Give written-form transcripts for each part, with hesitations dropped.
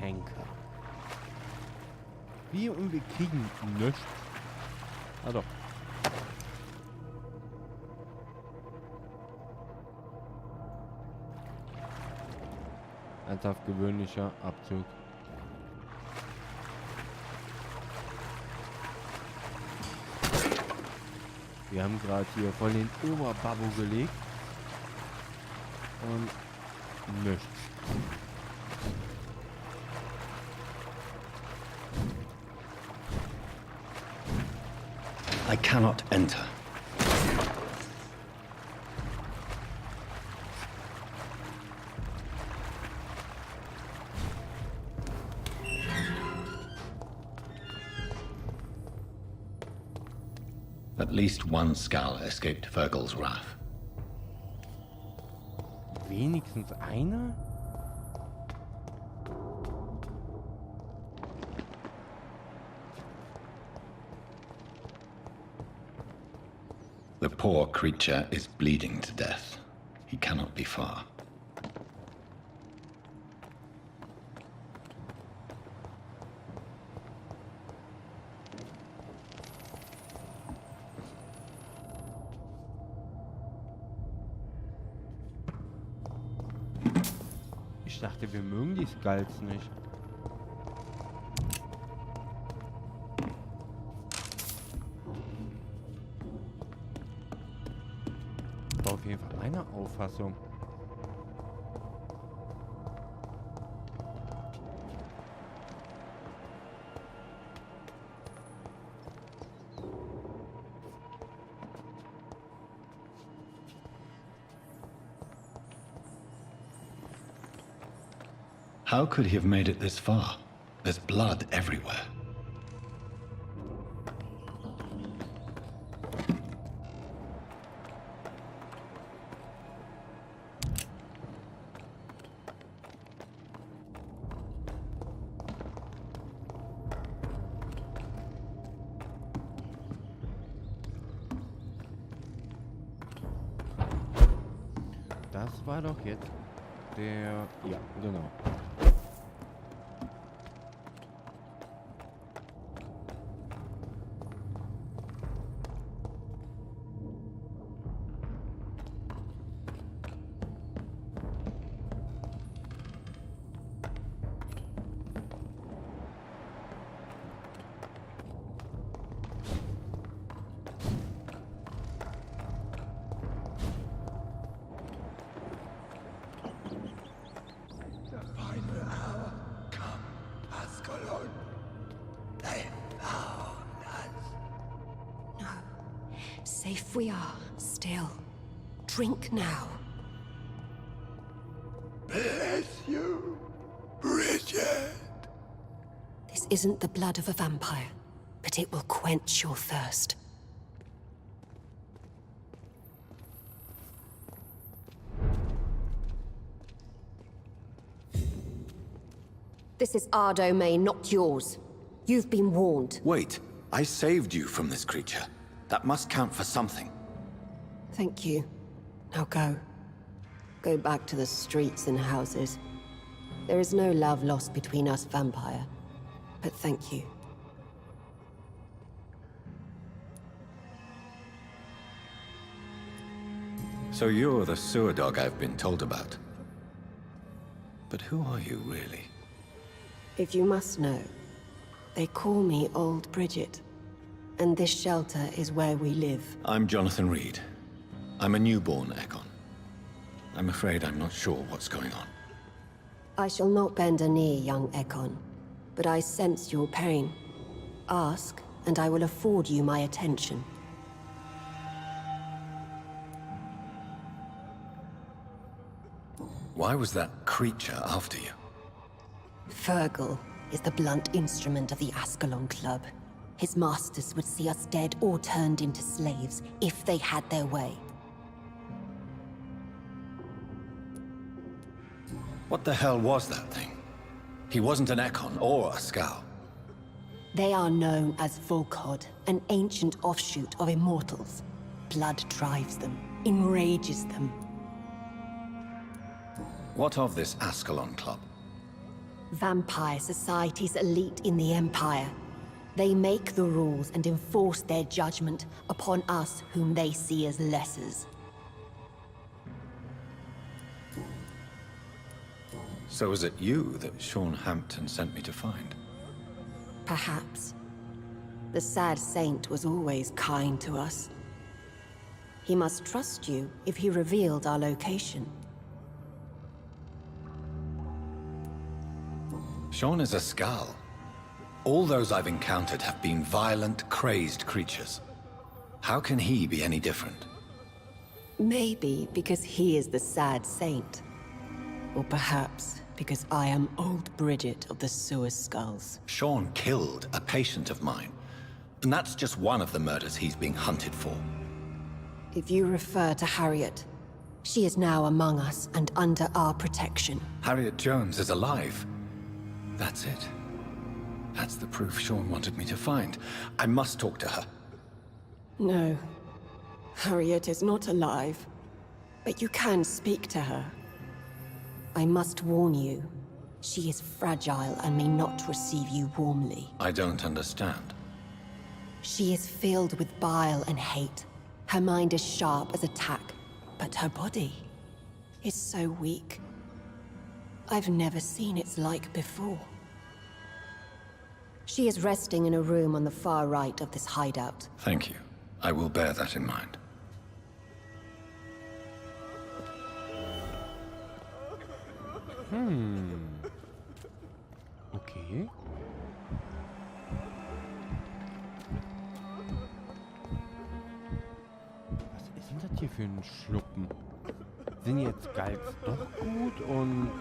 Henker. Und wir kriegen nichts. Ah doch. Ernsthaft gewöhnlicher Abzug. Wir haben gerade hier voll den Oberbabbo gelegt. Und nichts. I cannot enter. At least one skull escaped Fergal's wrath. Wenigstens einer? The poor creature is bleeding to death. He cannot be far. Ich dachte, wir mögen die Skulls nicht. Das war auf jeden Fall meine Auffassung. How could he have made it this far? There's blood everywhere. Das war doch jetzt der... Ja, genau. Safe we are, still. Drink now. Bless you, Bridget. This isn't the blood of a vampire, but it will quench your thirst. This is our domain, not yours. You've been warned. Wait, I saved you from this creature. That must count for something. Thank you. Now go. Go back to the streets and houses. There is no love lost between us, vampire. But thank you. So you're the sewer dog I've been told about. But who are you, really? If you must know, they call me Old Bridget. And this shelter is where we live. I'm Jonathan Reed. I'm a newborn Ekon. I'm afraid I'm not sure what's going on. I shall not bend a knee, young Ekon. But I sense your pain. Ask, and I will afford you my attention. Why was that creature after you? Fergal is the blunt instrument of the Ascalon Club. His masters would see us dead or turned into slaves if they had their way. What the hell was that thing? He wasn't an Ekon or a Scow. They are known as Volkod, an ancient offshoot of immortals. Blood drives them, enrages them. What of this Ascalon Club? Vampire society's elite in the Empire. They make the rules and enforce their judgment upon us whom they see as lessers. So is it you that Sean Hampton sent me to find? Perhaps. The sad saint was always kind to us. He must trust you if he revealed our location. Sean is a Skal. All those I've encountered have been violent, crazed creatures. How can he be any different? Maybe because he is the sad saint. Or perhaps because I am old Bridget of the Sewer Skulls. Sean killed a patient of mine. And that's just one of the murders he's being hunted for. If you refer to Harriet, she is now among us and under our protection. Harriet Jones is alive. That's it. That's the proof Sean wanted me to find. I must talk to her. No. Harriet is not alive. But you can speak to her. I must warn you. She is fragile and may not receive you warmly. I don't understand. She is filled with bile and hate. Her mind is sharp as a tack, but her body is so weak. I've never seen its like before. She is resting in a room on the far right of this hideout. Thank you. I will bear that in mind. Okay. Was ist denn das hier für ein Schluppen? Sind jetzt Galgs doch gut und...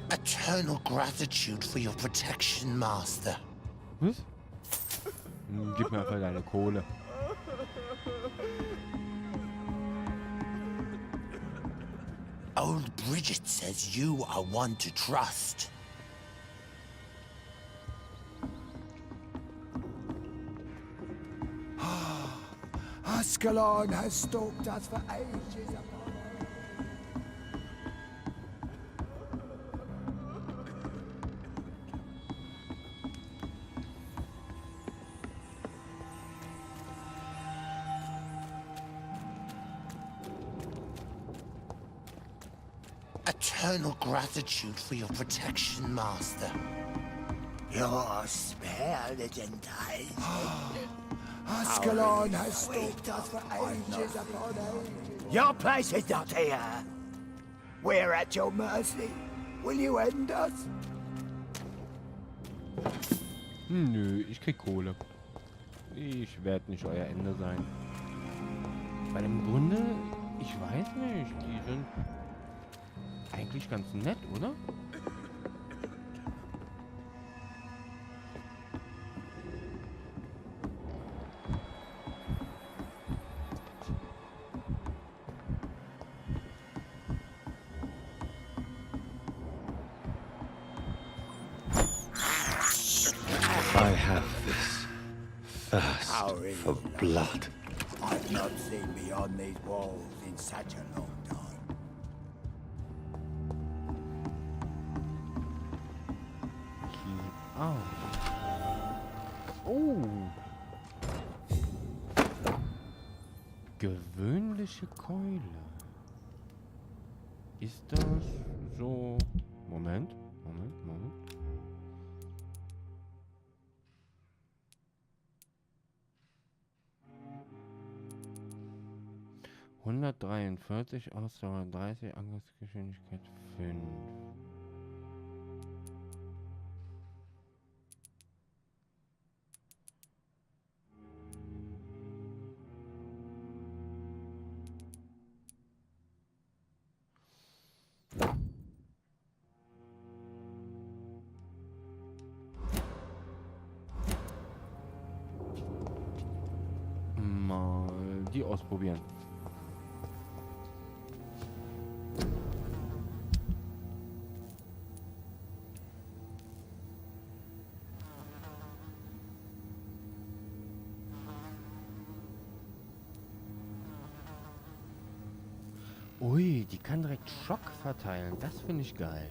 Eternal gratitude for your protection, Master. Was? Gib mir einfach deine Kohle. Old Bridget says you are one to trust. Ascalon has stalked us for ages. Eternal gratitude for your protection, Master. Your spared and Ascalon has stalked us for ages upon ages. Your place is not here. We're at your mercy. Will you end us? Nö, ich krieg Kohle. Ich werde nicht euer Ende sein. Weil im Grunde, ich weiß nicht, die sind eigentlich ganz nett, oder? I have this thirst for blood. I've not seen beyond these walls in such a long time. Oh. Gewöhnliche Keule. Ist das so... Moment. 143, Ausdauer 30, Angriffsgeschwindigkeit 5. Mal die ausprobieren. Ui, die kann direkt Schock verteilen. Das finde ich geil.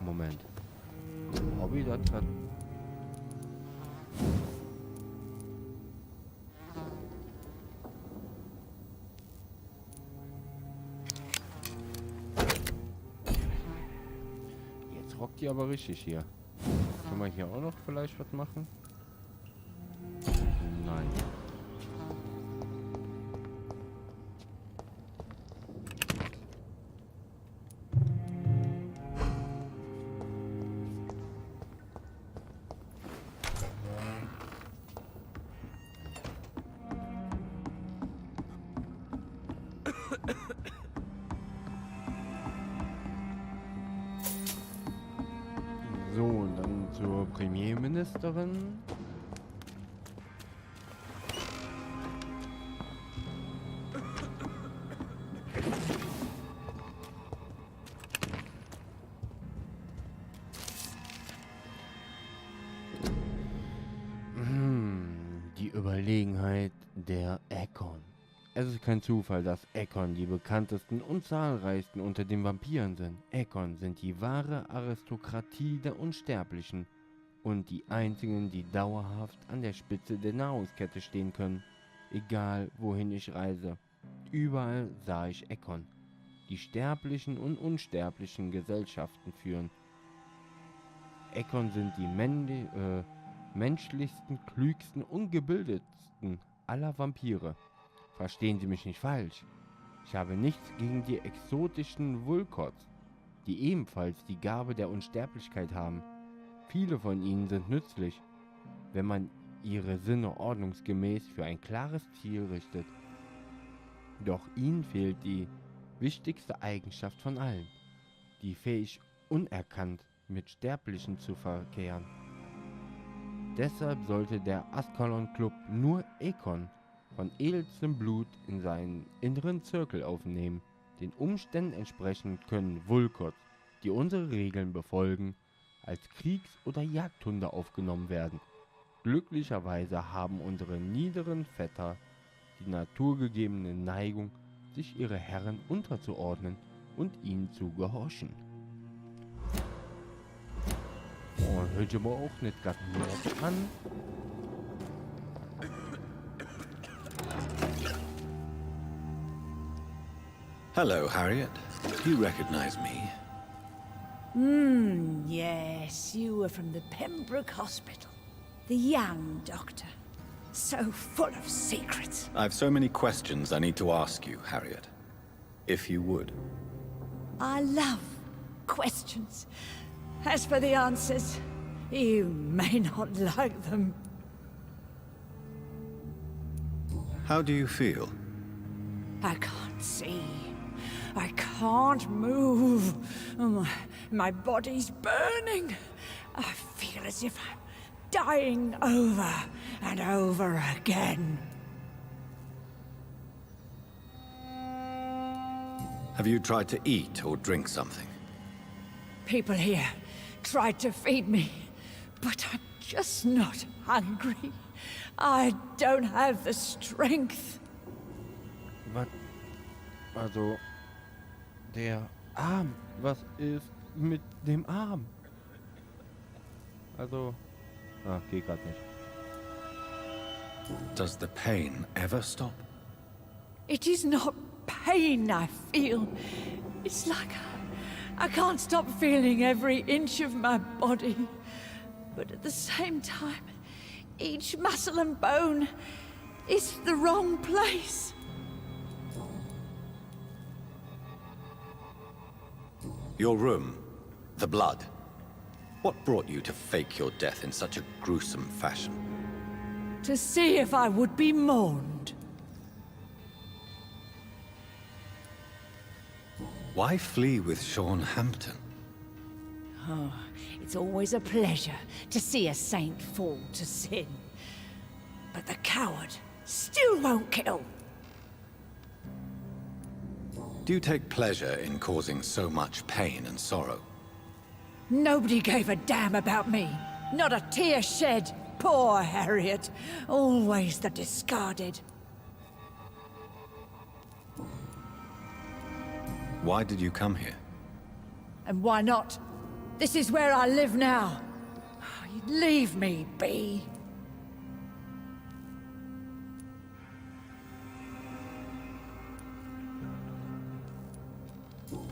Moment. Hobby, das hat... Jetzt rockt die aber richtig hier. Können wir hier auch noch vielleicht was machen? Nein. So, und dann zur Premierministerin. Die Überlegenheit der Ekon. Es ist kein Zufall, dass Ekon die bekanntesten und zahlreichsten unter den Vampiren sind. Ekon sind die wahre Aristokratie der Unsterblichen und die einzigen, die dauerhaft an der Spitze der Nahrungskette stehen können. Egal, wohin ich reise, überall sah ich Ekon, die sterblichen und unsterblichen Gesellschaften führen. Ekon sind die menschlichsten, klügsten und gebildetsten aller Vampire. Verstehen Sie mich nicht falsch. Ich habe nichts gegen die exotischen Vulkots, die ebenfalls die Gabe der Unsterblichkeit haben. Viele von ihnen sind nützlich, wenn man ihre Sinne ordnungsgemäß für ein klares Ziel richtet. Doch ihnen fehlt die wichtigste Eigenschaft von allen, die fähig unerkannt mit Sterblichen zu verkehren. Deshalb sollte der Ascalon Club nur Ekon von edelstem Blut in seinen inneren Zirkel aufnehmen. Den Umständen entsprechend können Vulkots, die unsere Regeln befolgen, als Kriegs- oder Jagdhunde aufgenommen werden. Glücklicherweise haben unsere niederen Vetter die naturgegebene Neigung, sich ihre Herren unterzuordnen und ihnen zu gehorchen. Oh, hört aber auch nicht gerade Mord an. Hello, Harriet. Do you recognize me? Yes, you were from the Pembroke Hospital. The young doctor. So full of secrets. I've so many questions I need to ask you, Harriet. If you would. I love questions. As for the answers, you may not like them. How do you feel? I can't see. I can't move. My body's burning. I feel as if I'm dying over and over again. Have you tried to eat or drink something? People here tried to feed me, but I'm just not hungry. I don't have the strength. Was? Also, der Arm. Was ist mit dem Arm? Also, geht grad nicht. Does the pain ever stop? It is not pain I feel. It's like I can't stop feeling every inch of my body. But at the same time, each muscle and bone is the wrong place. Your room, the blood. What brought you to fake your death in such a gruesome fashion? To see if I would be mourned. Why flee with Sean Hampton? Oh, it's always a pleasure to see a saint fall to sin. But the coward still won't kill. Do you take pleasure in causing so much pain and sorrow? Nobody gave a damn about me. Not a tear shed. Poor Harriet. Always the discarded. Why did you come here? And why not? This is where I live now. Leave me be.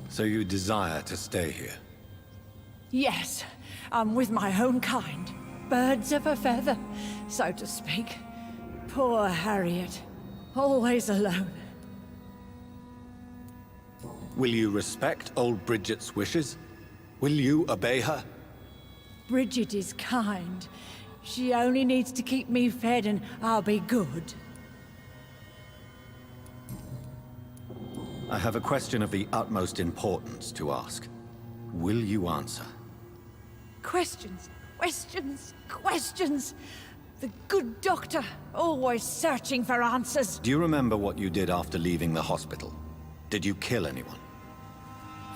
So you desire to stay here? Yes, I'm with my own kind. Birds of a feather, so to speak. Poor Harriet. Always alone. Will you respect old Bridget's wishes? Will you obey her? Bridget is kind. She only needs to keep me fed and I'll be good. I have a question of the utmost importance to ask. Will you answer? Questions, questions, questions. The good doctor, always searching for answers. Do you remember what you did after leaving the hospital? Did you kill anyone?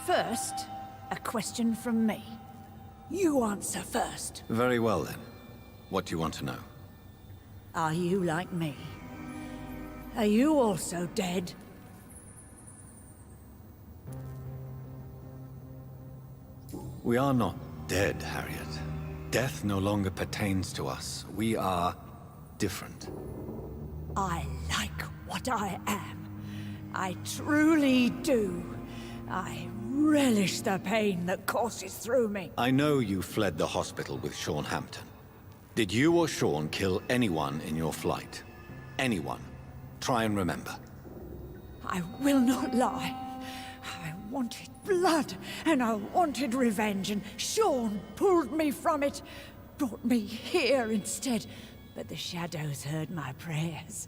First, a question from me. You answer first. Very well then. What do you want to know? Are you like me? Are you also dead? We are not dead, Harriet. Death no longer pertains to us. We are different. I like what I am. I truly do. I relish the pain that courses through me. I know you fled the hospital with Sean Hampton. Did you or Sean kill anyone in your flight? Anyone? Try and remember. I will not lie. I wanted blood, and I wanted revenge, and Sean pulled me from it, brought me here instead. But the shadows heard my prayers.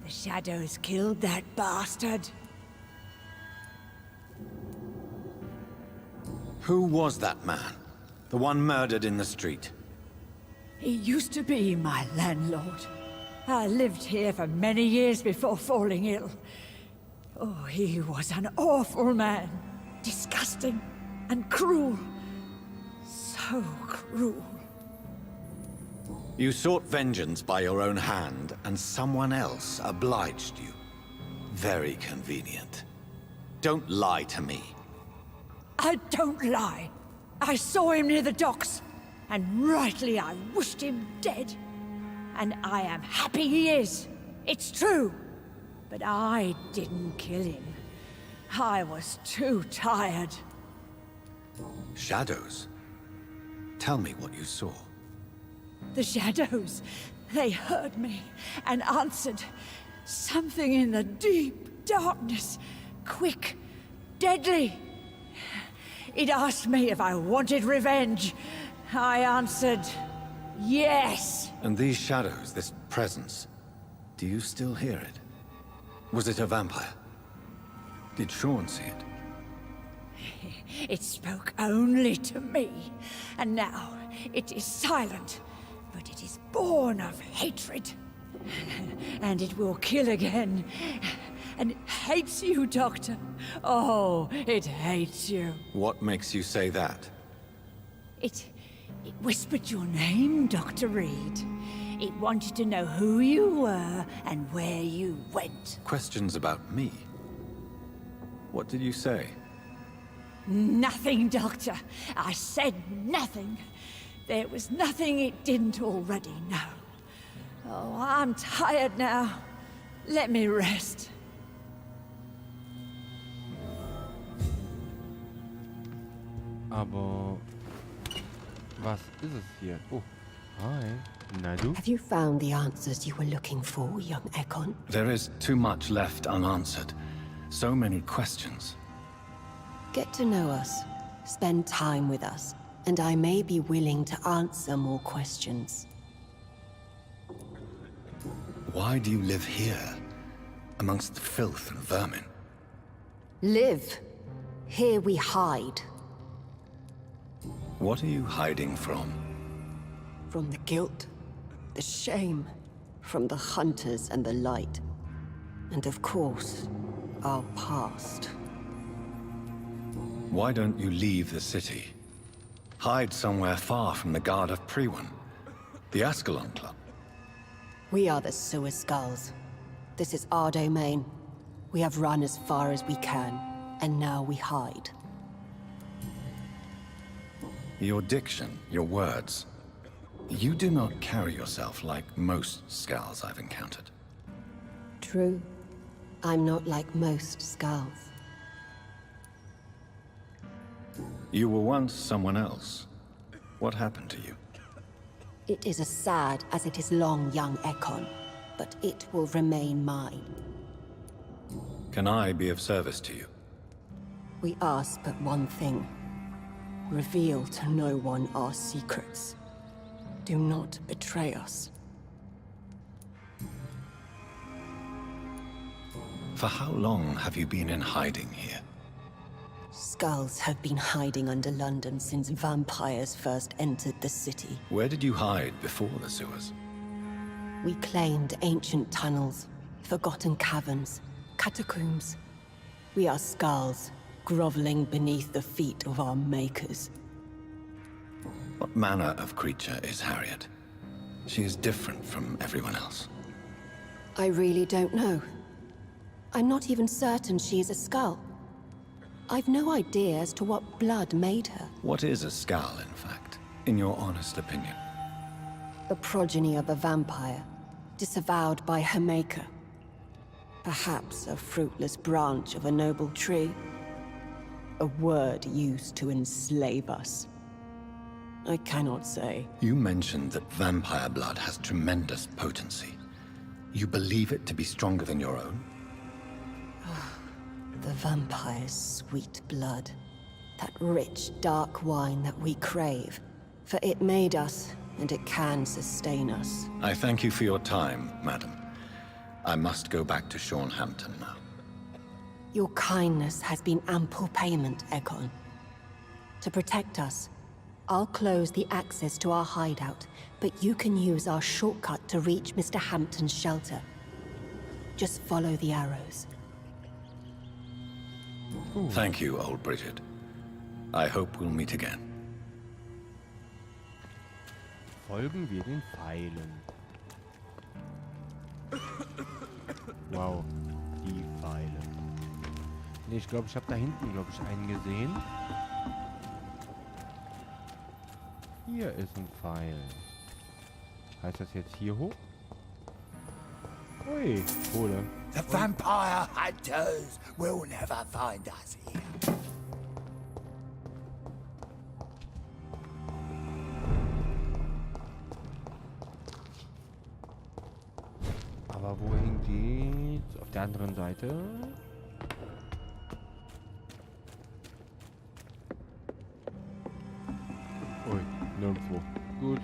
The shadows killed that bastard. Who was that man? The one murdered in the street? He used to be my landlord. I lived here for many years before falling ill. Oh, he was an awful man. Disgusting and cruel. So cruel. You sought vengeance by your own hand, and someone else obliged you. Very convenient. Don't lie to me. I don't lie. I saw him near the docks, and rightly I wished him dead. And I am happy he is. It's true. But I didn't kill him. I was too tired. Shadows? Tell me what you saw. The shadows, they heard me and answered. Something in the deep darkness, quick, deadly. It asked me if I wanted revenge. I answered, yes. And these shadows, this presence, do you still hear it? Was it a vampire? Did Sean see it? It spoke only to me, and now it is silent, but it is born of hatred. And it will kill again. And it hates you, Doctor. Oh, it hates you. What makes you say that? It whispered your name, Dr. Reed. It wanted to know who you were and where you went. Questions about me? What did you say? Nothing, Doctor. I said nothing. There was nothing it didn't already know. Oh, I'm tired now. Let me rest. Aber was ist es hier? Oh, hi. Na du? Have you found the answers you were looking for, young Ekon? There is too much left unanswered. So many questions. Get to know us, spend time with us, and I may be willing to answer more questions. Why do you live here, amongst the filth and vermin? Live. Here we hide. What are you hiding from? From the guilt, the shame, from the hunters and the light. And of course, our past. Why don't you leave the city? Hide somewhere far from the Guard of Priwen, the Ascalon Club. We are the Sewer Skulls. This is our domain. We have run as far as we can, and now we hide. Your diction, your words. You do not carry yourself like most Skulls I've encountered. True. I'm not like most Skulls. You were once someone else. What happened to you? It is as sad as it is long, young Ekon, but it will remain mine. Can I be of service to you? We ask but one thing. Reveal to no one our secrets. Do not betray us. For how long have you been in hiding here? Skulls have been hiding under London since vampires first entered the city. Where did you hide before the sewers? We claimed ancient tunnels, forgotten caverns, catacombs. We are Skulls, groveling beneath the feet of our makers. What manner of creature is Harriet? She is different from everyone else. I really don't know. I'm not even certain she is a Skull. I've no idea as to what blood made her. What is a Skull, in fact, in your honest opinion? The progeny of a vampire, disavowed by her maker. Perhaps a fruitless branch of a noble tree. A word used to enslave us. I cannot say. You mentioned that vampire blood has tremendous potency. You believe it to be stronger than your own? The vampire's sweet blood. That rich, dark wine that we crave. For it made us, and it can sustain us. I thank you for your time, madam. I must go back to Hampton now. Your kindness has been ample payment, Ekon. To protect us, I'll close the access to our hideout, but you can use our shortcut to reach Mr. Hampton's shelter. Just follow the arrows. Thank you, old Bridget. I hope we'll meet again. Folgen wir den Pfeilen. Wow, die Pfeile. Nee, ich glaube, ich habe da hinten, glaube ich, einen gesehen. Hier ist ein Pfeil. Heißt das jetzt hier hoch? Ui, Kohle. The vampire hunters will never find us here. Aber wohin geht's? Auf der anderen Seite? Ui, nirgendwo. Gut.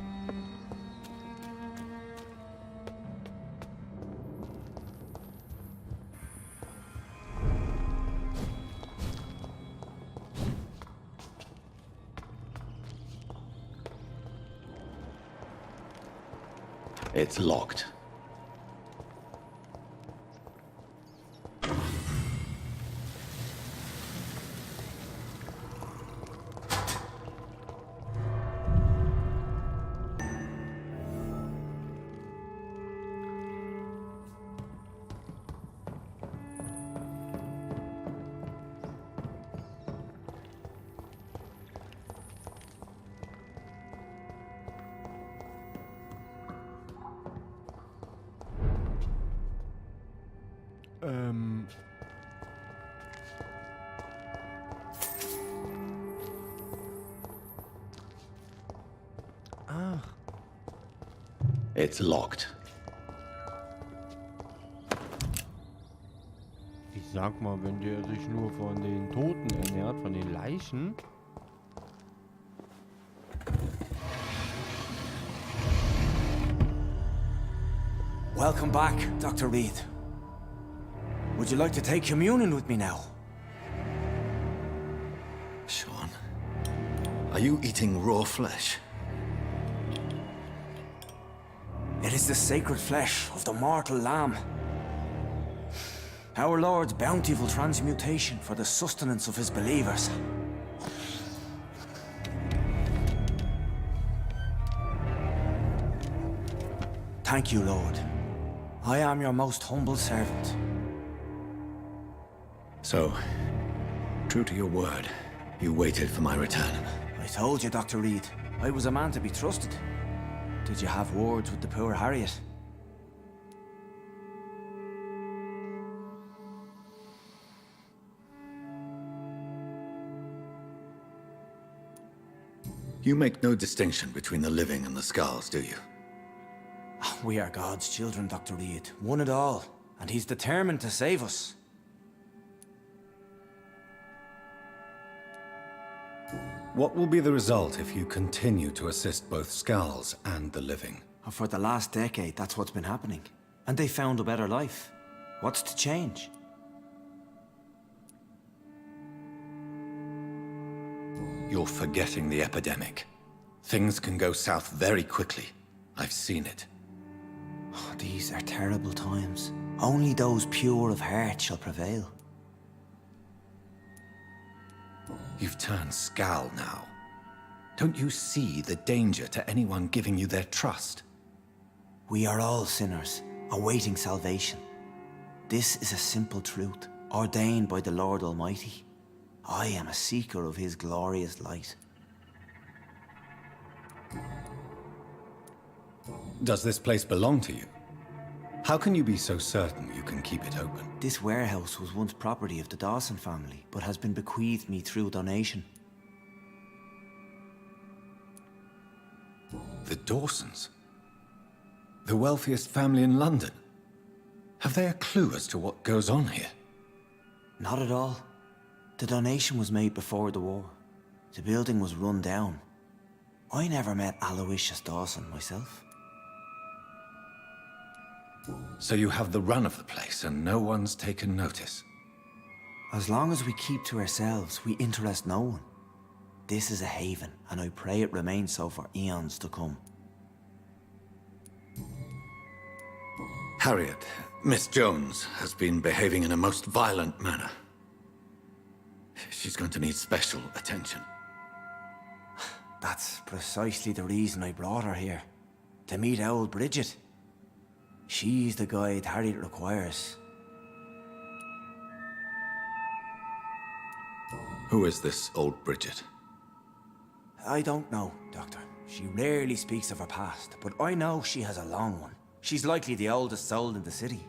It's locked. Ach. It's locked. Ich sag mal, wenn der sich nur von den Toten ernährt, von den Leichen. Welcome back, Dr. Reed. Would you like to take communion with me now? Sean, are you eating raw flesh? It is the sacred flesh of the mortal lamb. Our Lord's bountiful transmutation for the sustenance of his believers. Thank you, Lord. I am your most humble servant. So, true to your word, you waited for my return. I told you, Dr. Reed. I was a man to be trusted. Did you have words with the poor Harriet? You make no distinction between the living and the skulls, do you? We are God's children, Dr. Reed. One and all. And he's determined to save us. What will be the result if you continue to assist both skulls and the living? For the last decade, that's what's been happening. And they found a better life. What's to change? You're forgetting the epidemic. Things can go south very quickly. I've seen it. Oh, these are terrible times. Only those pure of heart shall prevail. You've turned Skal now. Don't you see the danger to anyone giving you their trust? We are all sinners, awaiting salvation. This is a simple truth, ordained by the Lord Almighty. I am a seeker of his glorious light. Does this place belong to you? How can you be so certain you can keep it open? This warehouse was once property of the Dawson family, but has been bequeathed me through donation. The Dawsons? The wealthiest family in London? Have they a clue as to what goes on here? Not at all. The donation was made before the war. The building was run down. I never met Aloysius Dawson myself. So you have the run of the place and no one's taken notice? As long as we keep to ourselves, we interest no one. This is a haven, and I pray it remains so for eons to come. Harriet, Miss Jones has been behaving in a most violent manner. She's going to need special attention. That's precisely the reason I brought her here. To meet old Bridget. She's the guide Harriet requires. Who is this old Bridget? I don't know, Doctor. She rarely speaks of her past, but I know she has a long one. She's likely the oldest soul in the city.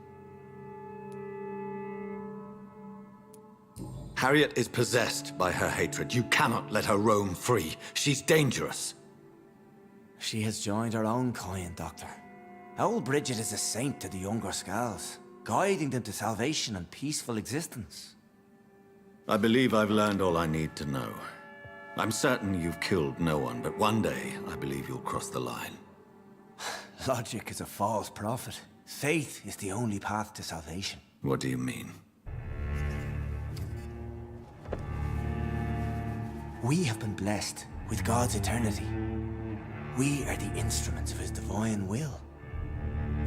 Harriet is possessed by her hatred. You cannot let her roam free. She's dangerous. She has joined her own kind, Doctor. Old Bridget is a saint to the younger Skals, guiding them to salvation and peaceful existence. I believe I've learned all I need to know. I'm certain you've killed no one, but one day I believe you'll cross the line. Logic is a false prophet. Faith is the only path to salvation. What do you mean? We have been blessed with God's eternity. We are the instruments of his divine will.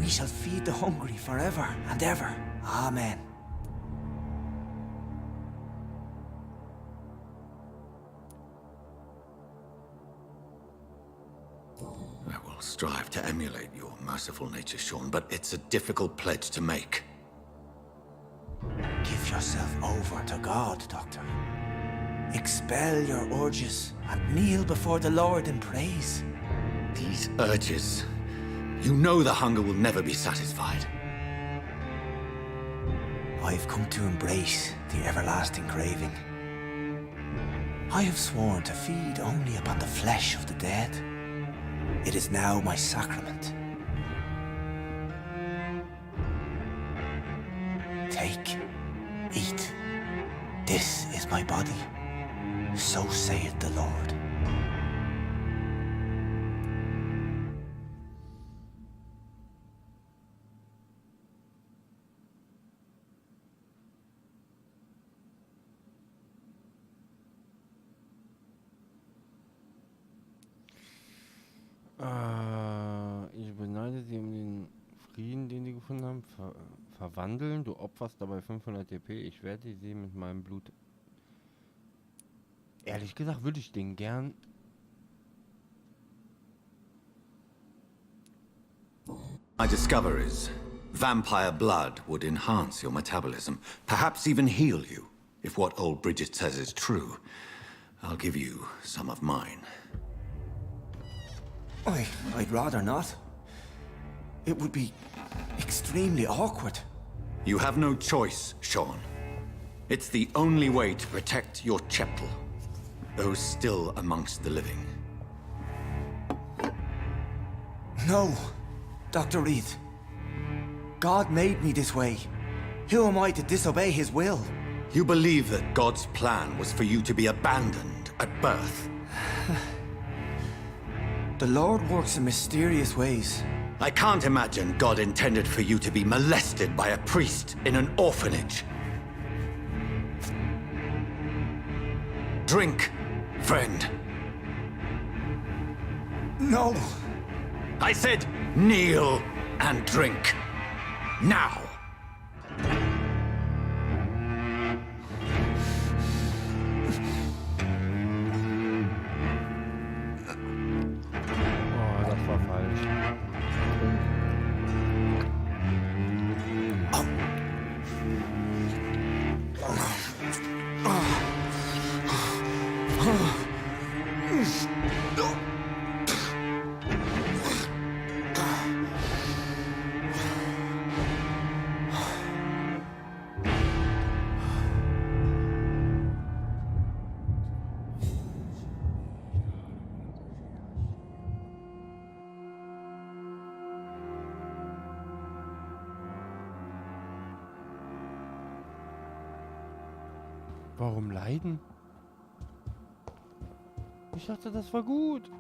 We shall feed the hungry forever and ever. Amen. I will strive to emulate your merciful nature, Sean, but it's a difficult pledge to make. Give yourself over to God, Doctor. Expel your urges and kneel before the Lord in praise. These urges... You know the hunger will never be satisfied. I've come to embrace the everlasting craving. I have sworn to feed only upon the flesh of the dead. It is now my sacrament. Take, eat. This is my body. So saith the Lord. Ich beneide sie um den Frieden, den sie gefunden haben. Verwandeln. Du opferst dabei 500 TP. Ich werde sie mit meinem Blut... Ehrlich gesagt würde ich den gern... My discoveries. Vampire blood would enhance your metabolism, perhaps even heal you, if what old Bridget says is true. I'll give you some of mine. I'd rather not. It would be extremely awkward. You have no choice, Sean. It's the only way to protect your cheptel, those still amongst the living. No, Dr. Reed. God made me this way. Who am I to disobey his will? You believe that God's plan was for you to be abandoned at birth? The Lord works in mysterious ways. I can't imagine God intended for you to be molested by a priest in an orphanage. Drink, friend. No! I said kneel and drink. Now! Oh, das war falsch. Warum leiden? Ich dachte, das war gut.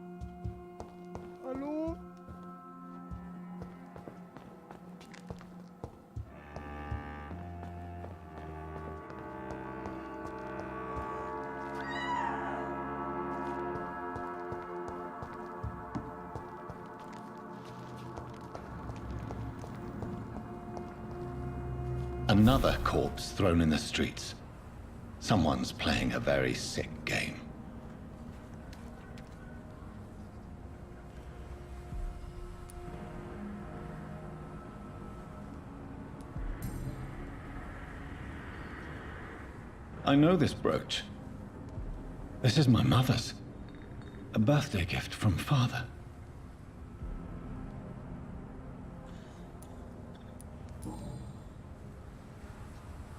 Hallo? Another corpse thrown in the streets. Someone's playing a very sick game. I know this brooch. This is my mother's. A birthday gift from father.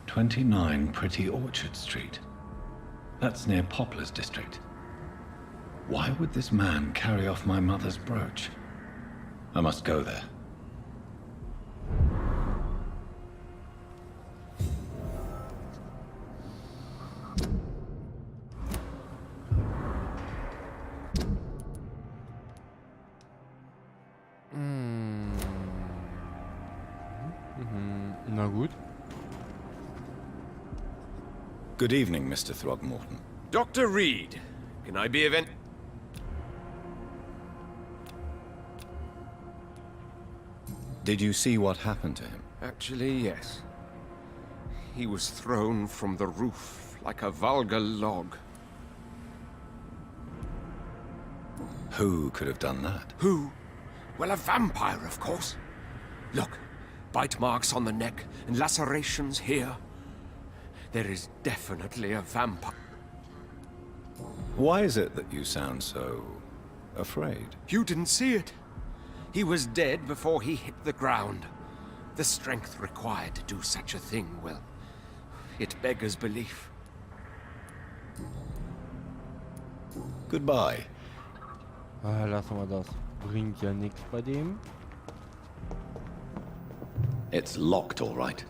"29 Pretty Orchard Street. That's near Poplar's district. Why would this man carry off my mother's brooch? I must go there. Na gut. Good evening, Mr. Throgmorton. Dr. Reed, can I be event? Did you see what happened to him? Actually, yes. He was thrown from the roof like a vulgar log. Who could have done that? Who? Well, a vampire, of course. Look, bite marks on the neck and lacerations here. There is definitely a vampire. Why is it that you sound so afraid? You didn't see it. He was dead before he hit the ground. The strength required to do such a thing, well, it beggars belief. Goodbye. Ah, lassen wir das. Bringt ja nichts bei dem. It's locked, all right.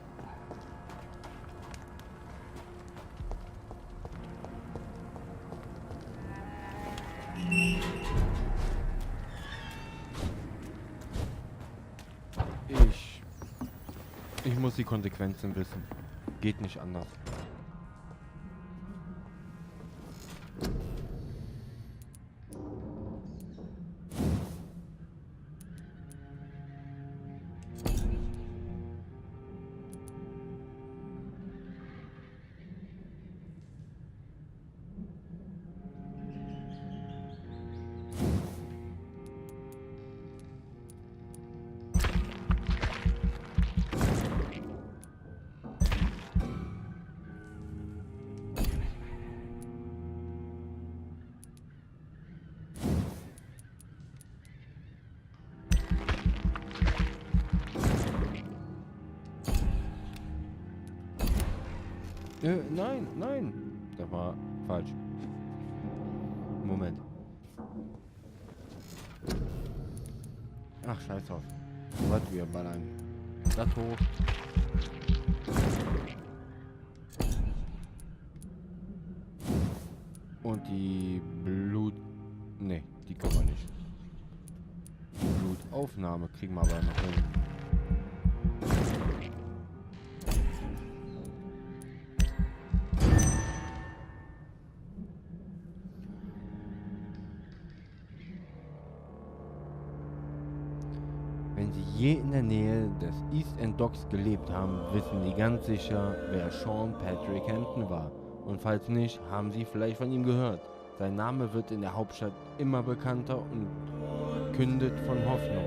Ich muss die Konsequenzen wissen. Geht nicht anders. Nein, nein. Das war falsch. Moment. Ach, scheiß drauf. Was wir ballern. Das hoch. Und die Blut... Ne, die können wir nicht. Die Blutaufnahme kriegen wir aber noch hin. Wenn Sie je in der Nähe des East End Docks gelebt haben, wissen Sie ganz sicher, wer Sean Patrick Hampton war. Und falls nicht, haben Sie vielleicht von ihm gehört. Sein Name wird in der Hauptstadt immer bekannter und kündet von Hoffnung.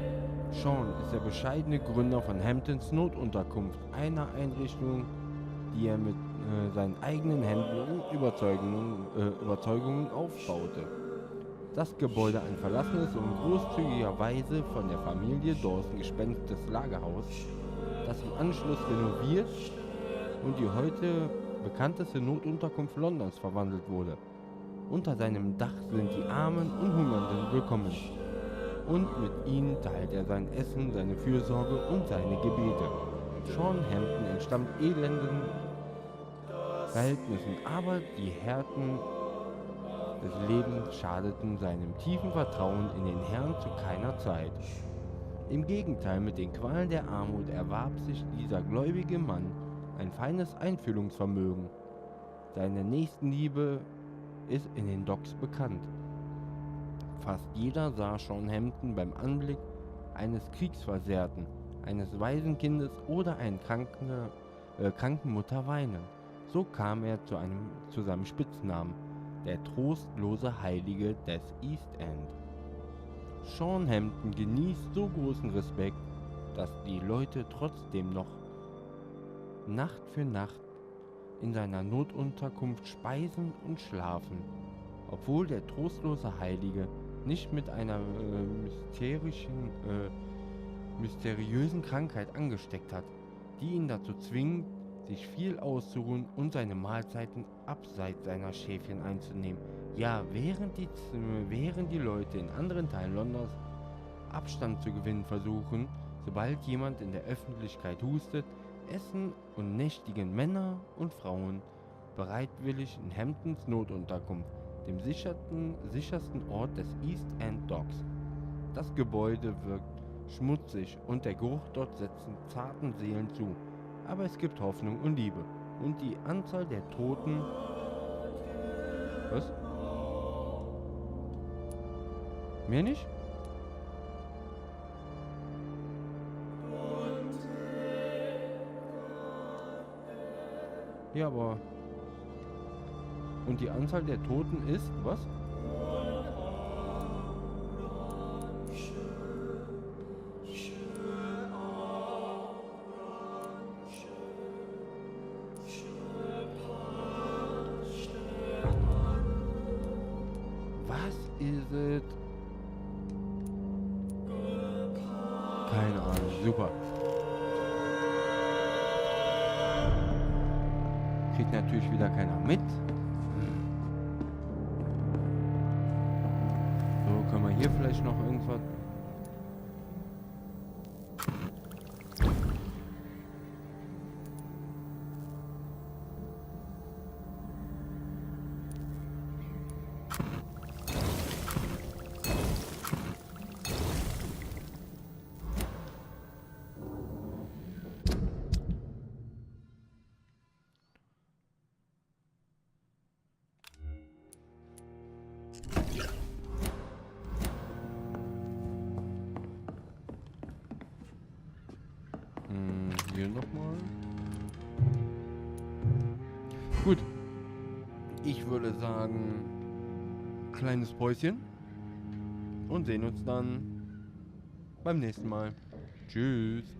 Sean ist der bescheidene Gründer von Hamptons Notunterkunft, einer Einrichtung, die er mit seinen eigenen Händen und Überzeugungen aufbaute. Das Gebäude, ein verlassenes und großzügigerweise von der Familie Dawson gespenstes Lagerhaus, das im Anschluss renoviert und die heute bekannteste Notunterkunft Londons verwandelt wurde. Unter seinem Dach sind die Armen und Hungernden willkommen. Und mit ihnen teilt er sein Essen, seine Fürsorge und seine Gebete. Sean Hampton entstammt elenden Verhältnissen, aber die Härten des Lebens schadeten seinem tiefen Vertrauen in den Herrn zu keiner Zeit. Im Gegenteil, mit den Qualen der Armut erwarb sich dieser gläubige Mann ein feines Einfühlungsvermögen. Seine Nächstenliebe ist in den Docks bekannt. Fast jeder sah Sean Hampton beim Anblick eines Kriegsversehrten, eines Waisenkindes oder einer kranken Mutter weinen. So kam er zu seinem Spitznamen, der trostlose Heilige des East End. Sean Hampton genießt so großen Respekt, dass die Leute trotzdem noch Nacht für Nacht in seiner Notunterkunft speisen und schlafen, obwohl der trostlose Heilige nicht mit einer mysteriösen Krankheit angesteckt hat, die ihn dazu zwingt, sich viel auszuruhen und seine Mahlzeiten abseits seiner Schäfchen einzunehmen. Ja, während die Leute in anderen Teilen Londons Abstand zu gewinnen versuchen, sobald jemand in der Öffentlichkeit hustet, essen und nächtigen Männer und Frauen bereitwillig in Hamptons Notunterkunft, dem sichersten Ort des East End Docks. Das Gebäude wirkt schmutzig und der Geruch dort setzt zarten Seelen zu, aber es gibt Hoffnung und Liebe und die Anzahl der Toten... Was? Mehr nicht? Ja, aber... Und die Anzahl der Toten ist... Was? Was ist es? Keine Ahnung. Super. Kriegt natürlich wieder keiner mit. So, können wir hier vielleicht noch irgendwas... Hier nochmal. Gut. Ich würde sagen, kleines Päuschen. Und sehen uns dann beim nächsten Mal. Tschüss.